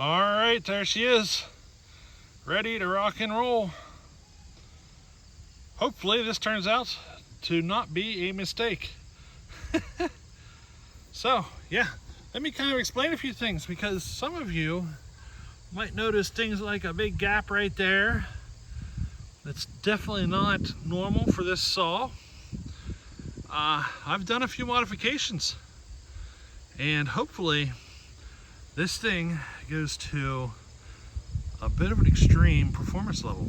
All right, there she is, ready to rock and roll. Hopefully this turns out to not be a mistake. So yeah, let me kind of explain a few things, because some of you might notice things like a big gap right there. That's definitely not normal for this saw. I've done a few modifications, and hopefully this thing goes to a bit of an extreme performance level.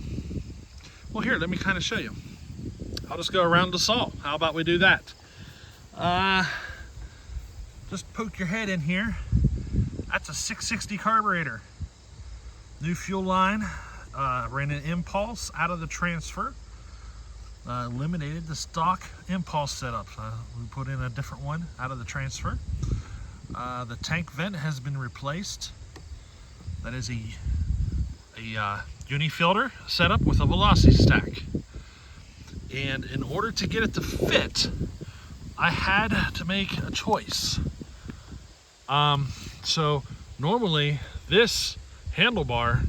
Well, here, let me kind of show you. I'll just go around the saw. How about we do that? Just poke your head in here. That's a 660 carburetor. New fuel line, ran an impulse out of the transfer. Eliminated the stock impulse setup. We put in a different one out of the transfer. The tank vent has been replaced. That is a uni-filter setup with a velocity stack. And in order to get it to fit, I had to make a choice. So normally this handlebar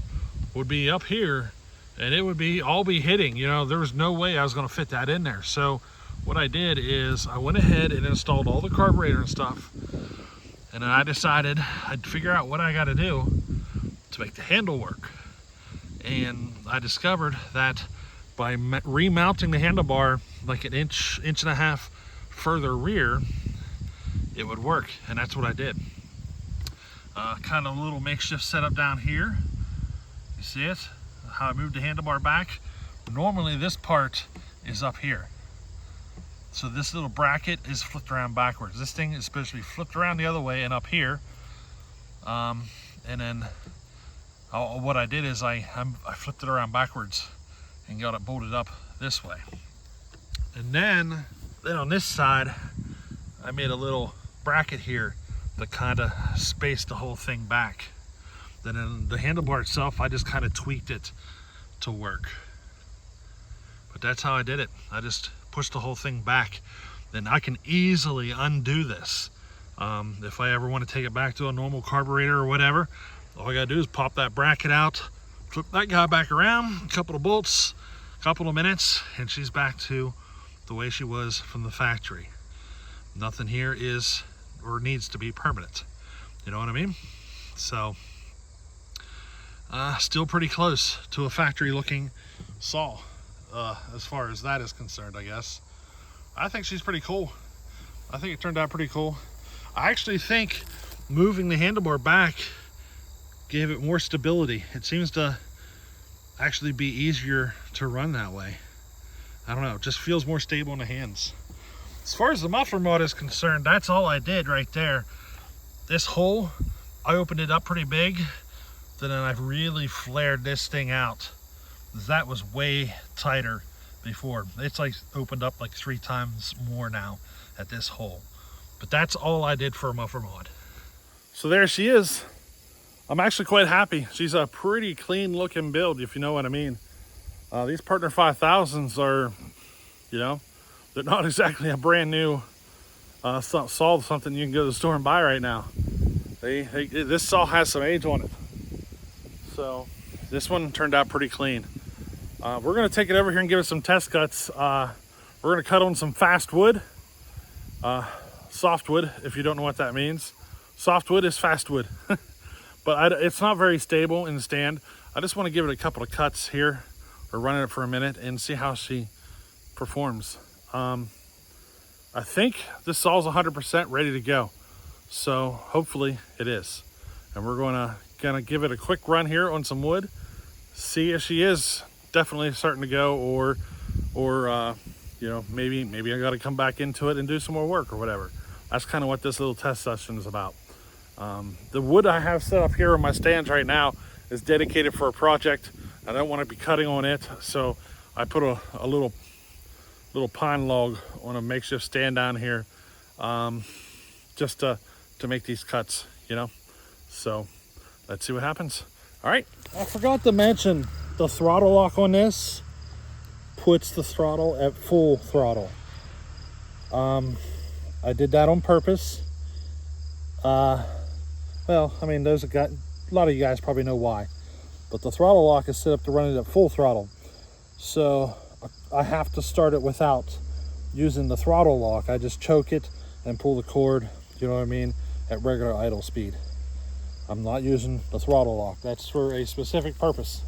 would be up here and it would be all be hitting, you know, there was no way I was going to fit that in there. So what I did is I went ahead and installed all the carburetor and stuff, and then I decided I'd figure out what I got to do to make the handle work. And I discovered that by remounting the handlebar like an inch and a half further rear, it would work, and that's what I did. Kind of a little makeshift setup down here. You see it? How I moved the handlebar back. Normally this part is up here. So this little bracket is flipped around backwards. This thing is supposed to be flipped around the other way and up here. And then what I did is I flipped it around backwards and got it bolted up this way. And then on this side, I made a little bracket here that kind of spaced the whole thing back. Then in the handlebar itself, I just kind of tweaked it to work. But that's how I did it. I just pushed the whole thing back. Then I can easily undo this. If I ever want to take it back to a normal carburetor or whatever, all I gotta do is pop that bracket out, flip that guy back around, a couple of bolts, a couple of minutes, and she's back to the way she was from the factory. Nothing here is or needs to be permanent. You know what I mean? So, still pretty close to a factory looking saw, as far as that is concerned, I guess. I think she's pretty cool. I think it turned out pretty cool. I actually think moving the handlebar back gave it more stability. It seems to actually be easier to run that way. I don't know, it just feels more stable in the hands. As far as the muffler mod is concerned, that's all I did right there. This hole, I opened it up pretty big, then I've really flared this thing out. That was way tighter before. It's like opened up like 3 times more now at this hole. But that's all I did for a muffler mod. So there she is. I'm actually quite happy. She's a pretty clean looking build, if you know what I mean. These Partner 5000s are, you know, they're not exactly a brand new saw, something you can go to the store and buy right now. This saw has some age on it. So this one turned out pretty clean. We're gonna take it over here and give it some test cuts. We're gonna cut on some fast wood, soft wood, if you don't know what that means. Soft wood is fast wood. But it's not very stable in the stand. I just want to give it a couple of cuts here, or run it for a minute and see how she performs. I think this saw's 100% ready to go. So hopefully it is. And we're gonna give it a quick run here on some wood, see if she is definitely starting to go, or you know, maybe I got to come back into it and do some more work or whatever. That's kind of what this little test session is about. The wood I have set up here on my stands right now is dedicated for a project. I don't want to be cutting on it, so I put a little pine log on a makeshift stand down here, just to make these cuts, you know. So let's see what happens. All right. I forgot to mention the throttle lock on this puts the throttle at full throttle. I did that on purpose. Well, I mean, those have got a lot of you guys probably know why. But the throttle lock is set up to run it at full throttle. So I have to start it without using the throttle lock. I just choke it and pull the cord, you know what I mean, at regular idle speed. I'm not using the throttle lock. That's for a specific purpose.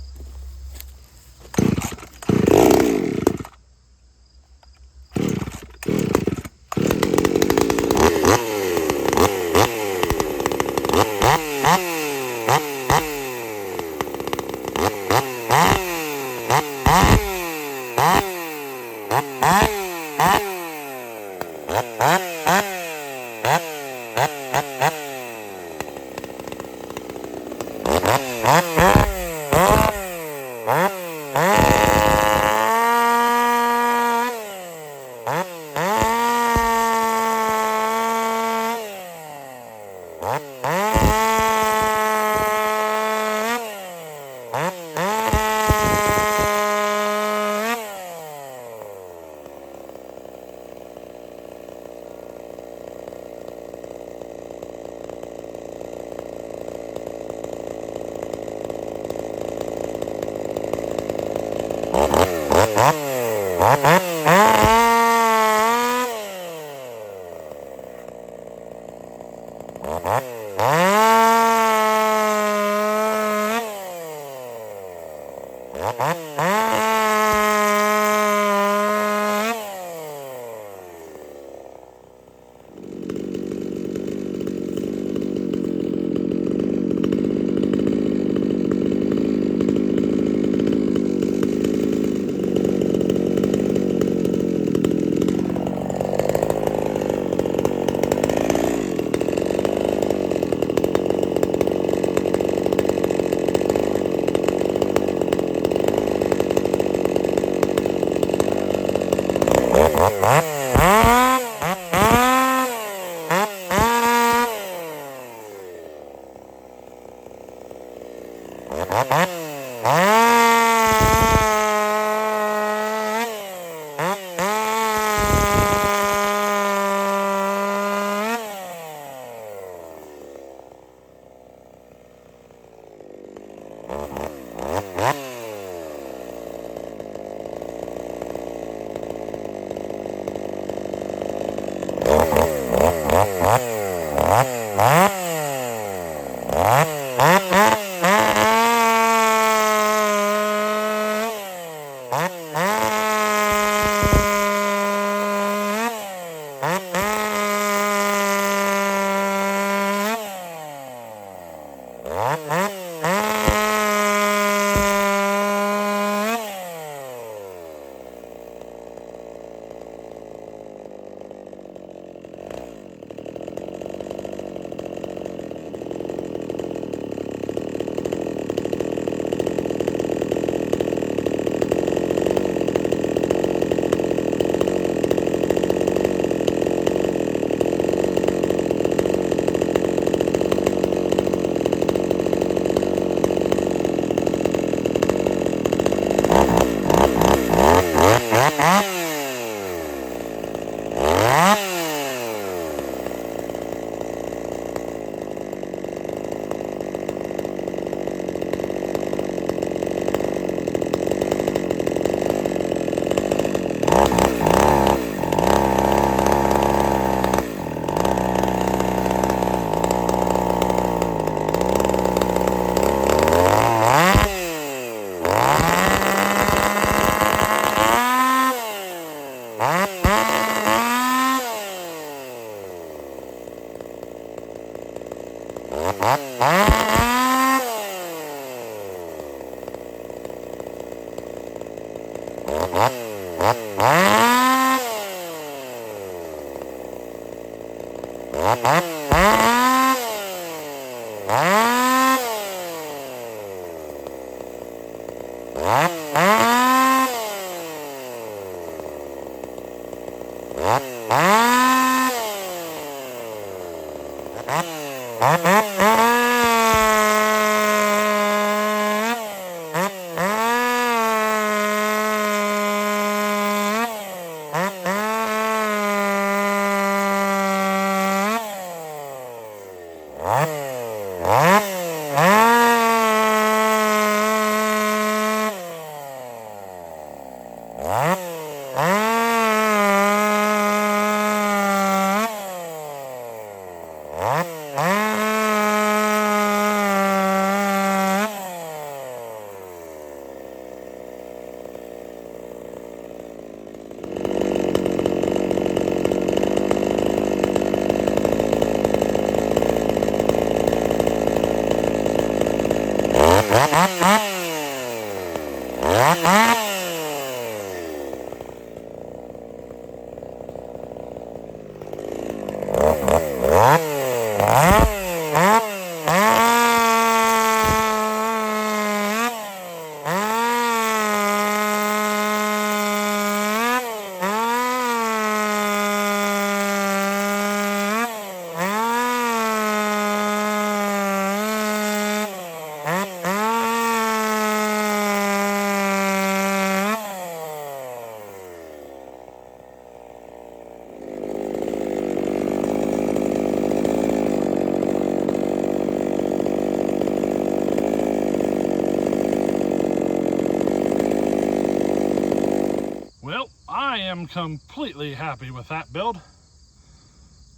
Well, I am completely happy with that build.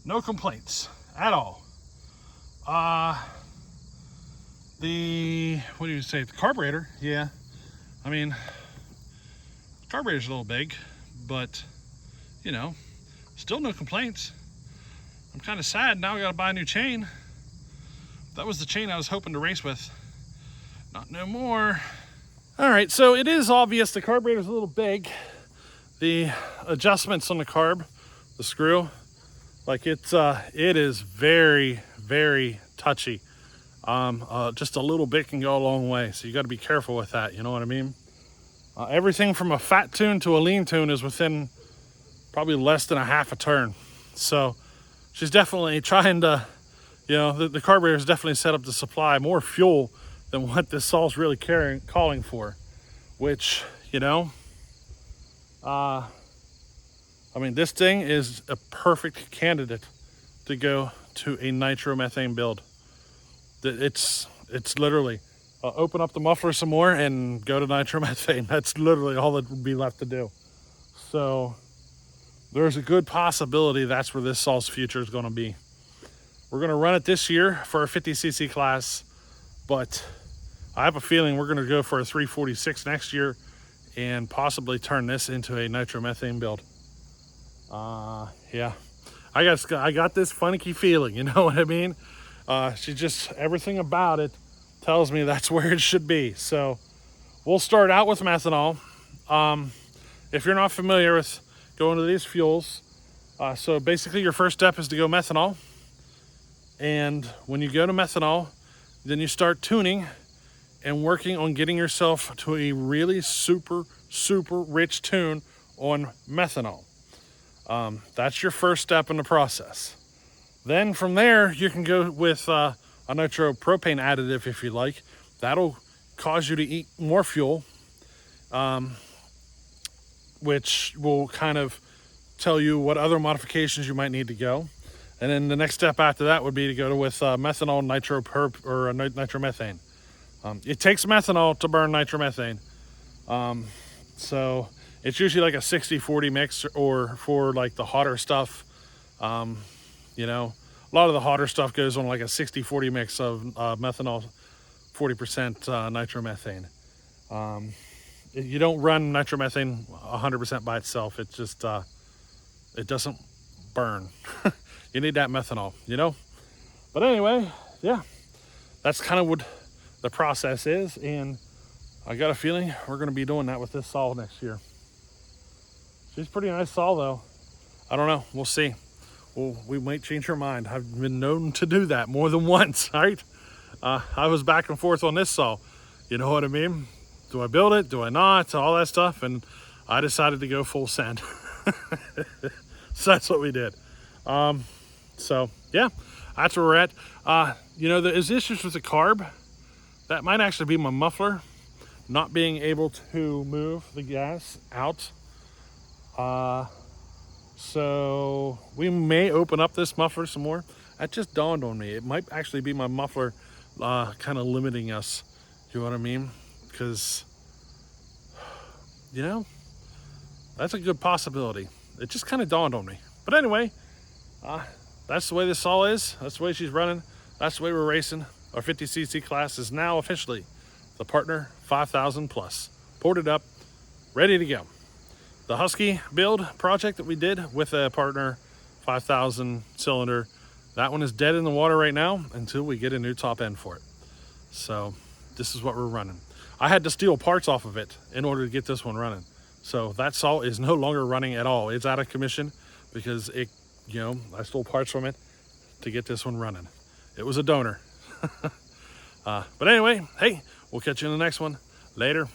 No complaints at all. What do you say, the carburetor? Yeah, I mean, the carburetor's a little big, but you know, still no complaints. I'm kind of sad now I gotta buy a new chain. That was the chain I was hoping to race with. Not no more. All right, so it is obvious the carburetor's a little big. The adjustments on the carb, the screw, like it is very, very touchy. Just a little bit can go a long way, so you got to be careful with that. You know what I mean? Everything from a fat tune to a lean tune is within probably less than a half a turn. So she's definitely trying to, you know, the carburetor is definitely set up to supply more fuel than what this saw's really calling for, which, you know, I mean, this thing is a perfect candidate to go to a nitromethane build. It's literally open up the muffler some more and go to nitromethane. That's literally all that would be left to do. So there's a good possibility that's where this saw's future is going to be. We're going to run it this year for a 50cc class, but I have a feeling we're going to go for a 346 next year and possibly turn this into a nitromethane build. Yeah, I got this funky feeling, you know what I mean? Everything about it tells me that's where it should be. So we'll start out with methanol. If you're not familiar with going to these fuels, so basically your first step is to go methanol. And when you go to methanol, then you start tuning and working on getting yourself to a really super, super rich tune on methanol. That's your first step in the process. Then from there, you can go with a nitropropane additive if you like. That'll cause you to eat more fuel, which will kind of tell you what other modifications you might need to go. And then the next step after that would be to go with methanol, nitromethane. It takes methanol to burn nitromethane. So it's usually like a 60-40 mix, or for like the hotter stuff, you know, a lot of the hotter stuff goes on like a 60-40 mix of methanol, 40% nitromethane. You don't run nitromethane 100% by itself. It just, it doesn't burn. You need that methanol, you know? But anyway, yeah, that's kind of what the process is, and I got a feeling we're going to be doing that with this saw next year. She's a pretty nice saw though. I don't know, we'll see. Well, we might change her mind. I've been known to do that more than once, right? I was back and forth on this saw, you know what I mean? Do I build it, do I not, all that stuff, and I decided to go full send. So that's what we did. So yeah, that's where we're at. You know, there's issues with the carb. That might actually be my muffler not being able to move the gas out. So we may open up this muffler some more. That just dawned on me. It might actually be my muffler kind of limiting us. You know what I mean? Because, you know, that's a good possibility. It just kind of dawned on me. But anyway, that's the way this saw is. That's the way she's running. That's the way we're racing. Our 50cc class is now officially the Partner 5000 Plus. Ported up, ready to go. The Husky build project that we did with a Partner 5000 cylinder, that one is dead in the water right now until we get a new top end for it. So this is what we're running. I had to steal parts off of it in order to get this one running. So that saw is no longer running at all. It's out of commission because it, you know, I stole parts from it to get this one running. It was a donor. But anyway, hey, we'll catch you in the next one. Later.